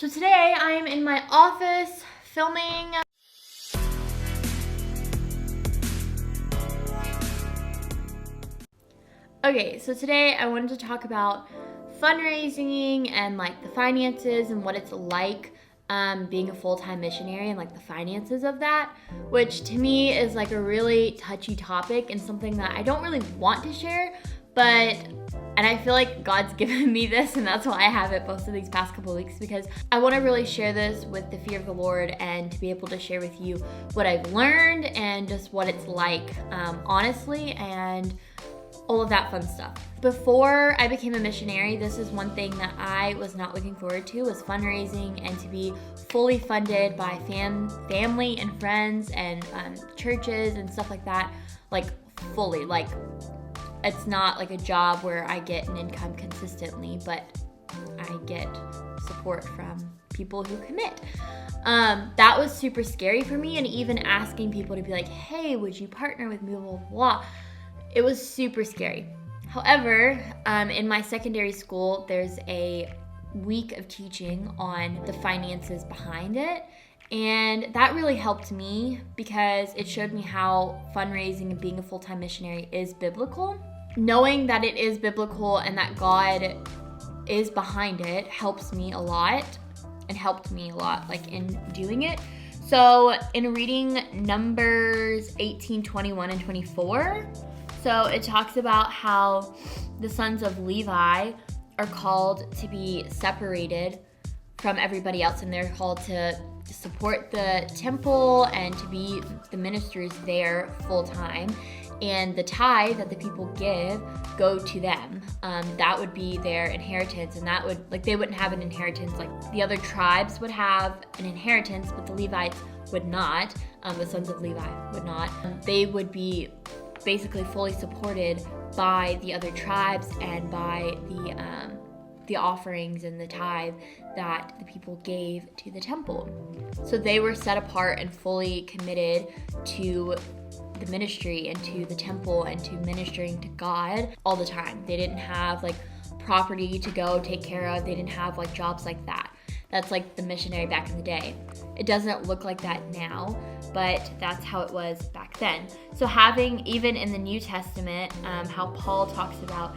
So today I am in my office filming. Okay, so today I wanted to talk about fundraising and like the finances and what it's like being a full-time missionary and like the finances of that, which to me is like a really touchy topic and something that I don't really want to share, and I feel like God's given me this, and that's why I have it posted these past couple weeks, because I want to really share this with the fear of the Lord and to be able to share with you what I've learned and just what it's like, honestly, and all of that fun stuff. Before I became a missionary, this is one thing that I was not looking forward to, was fundraising and to be fully funded by family and friends and churches and stuff like that, like fully, like it's not like a job where I get an income consistently, but I get support from people who commit. That was super scary for me, and even asking people to be like, hey, would you partner with me, blah, blah, blah. It was super scary. However, in my secondary school, there's a week of teaching on the finances behind it. And that really helped me because it showed me how fundraising and being a full-time missionary is biblical. Knowing that it is biblical and that God is behind it helps me a lot, and helped me a lot like in doing it. So in reading Numbers 18, 21, and 24, so it talks about how the sons of Levi are called to be separated from everybody else, and they're called to support the temple and to be the ministers there full time. And the tithe that the people give go to them. That would be their inheritance, and that would, like, they wouldn't have an inheritance. Like the other tribes would have an inheritance, but the Levites would not. The sons of Levi would not. They would be basically fully supported by the other tribes and by the offerings and the tithe that the people gave to the temple. So they were set apart and fully committed to the ministry and to the temple and to ministering to God all the time. They didn't have like property to go take care of. They didn't have like jobs like that. That's like the missionary back in the day. It doesn't look like that now, but that's how it was back then. So having, even in the New Testament, how Paul talks about,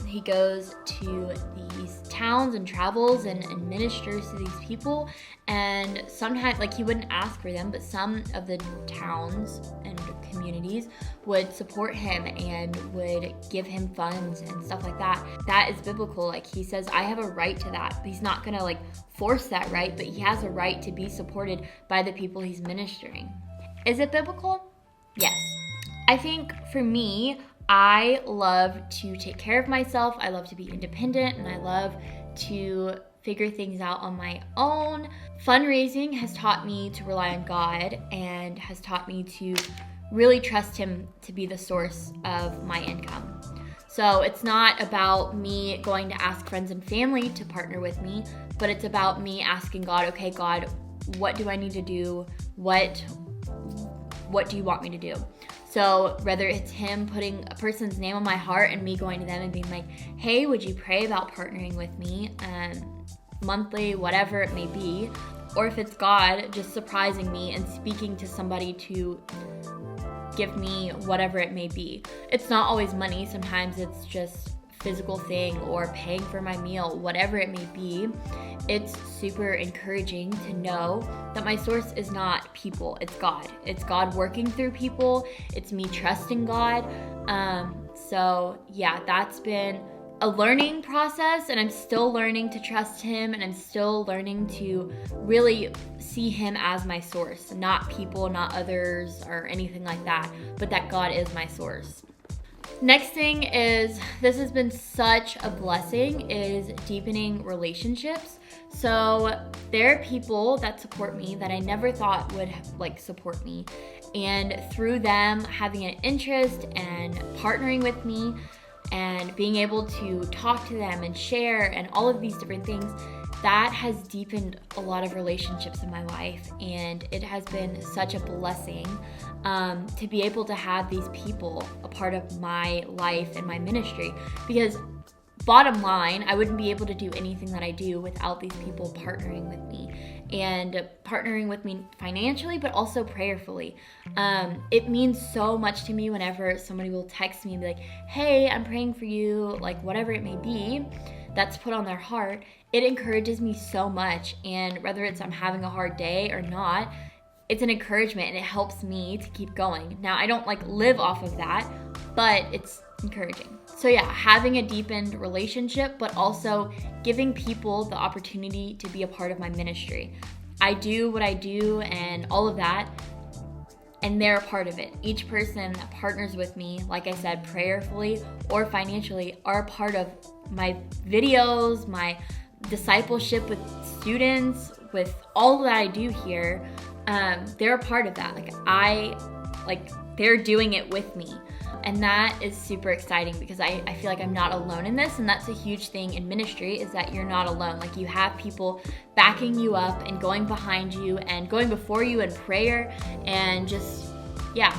he goes to these towns and travels and ministers to these people, and sometimes, like, he wouldn't ask for them, but some of the towns and communities would support him and would give him funds and stuff like that. That is biblical. Like, he says, I have a right to that. He's not gonna like force that right, but he has a right to be supported by the people he's ministering. Is it biblical? Yes. I think for me, I love to take care of myself. I love to be independent, and I love to figure things out on my own. Fundraising has taught me to rely on God and has taught me to really trust Him to be the source of my income. So it's not about me going to ask friends and family to partner with me, but it's about me asking God, okay, God, what do I need to do? What do you want me to do? So whether it's Him putting a person's name on my heart and me going to them and being like, hey, would you pray about partnering with me monthly, whatever it may be, or if it's God just surprising me and speaking to somebody to give me whatever it may be. It's not always money. Sometimes it's just physical thing or paying for my meal, whatever it may be. It's super encouraging to know that my source is not people, it's God. It's God working through people. It's me trusting God. So yeah, that's been a learning process, and I'm still learning to trust Him, and I'm still learning to really see Him as my source, not people, not others or anything like that, but that God is my source. Next thing is, this has been such a blessing, is deepening relationships. So there are people that support me that I never thought would like support me, and through them having an interest and partnering with me and being able to talk to them and share and all of these different things, that has deepened a lot of relationships in my life, and it has been such a blessing to be able to have these people a part of my life and my ministry, because bottom line, I wouldn't be able to do anything that I do without these people partnering with me, and partnering with me financially, but also prayerfully. It means so much to me whenever somebody will text me and be like, hey, I'm praying for you, like whatever it may be that's put on their heart. It encourages me so much, and whether it's I'm having a hard day or not, it's an encouragement, and it helps me to keep going. Now, I don't like live off of that, but it's encouraging. So yeah, having a deepened relationship, but also giving people the opportunity to be a part of my ministry. I do what I do and all of that, and they're a part of it. Each person that partners with me, like I said, prayerfully or financially, are a part of my videos, my discipleship with students, with all that I do here. They're a part of that. They're doing it with me. And that is super exciting because I feel like I'm not alone in this, and that's a huge thing in ministry, is that you're not alone. Like, you have people backing you up and going behind you and going before you in prayer, and just, yeah,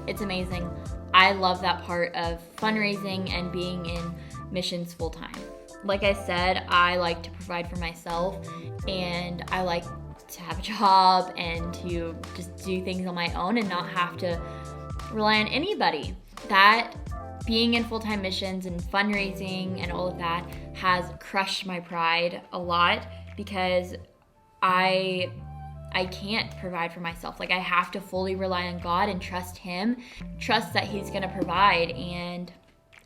it's amazing. I love that part of fundraising and being in missions full time. Like I said, I like to provide for myself, and I like to have a job and to just do things on my own and not have to rely on anybody. That being in full-time missions and fundraising and all of that has crushed my pride a lot, because I can't provide for myself. Like, I have to fully rely on God and trust Him, trust that He's gonna provide. And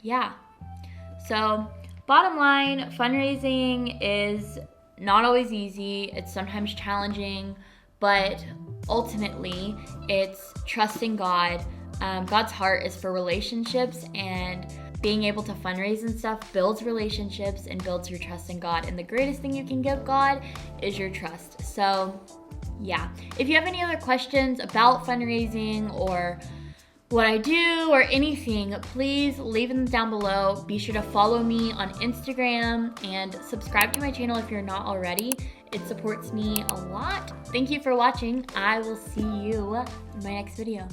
yeah, so bottom line, fundraising is not always easy. It's sometimes challenging, but ultimately it's trusting God. God's heart is for relationships, and being able to fundraise and stuff builds relationships and builds your trust in God. And the greatest thing you can give God is your trust. So yeah, if you have any other questions about fundraising or what I do or anything, please leave them down below. Be sure to follow me on Instagram and subscribe to my channel if you're not already. It supports me a lot. Thank you for watching. I will see you in my next video.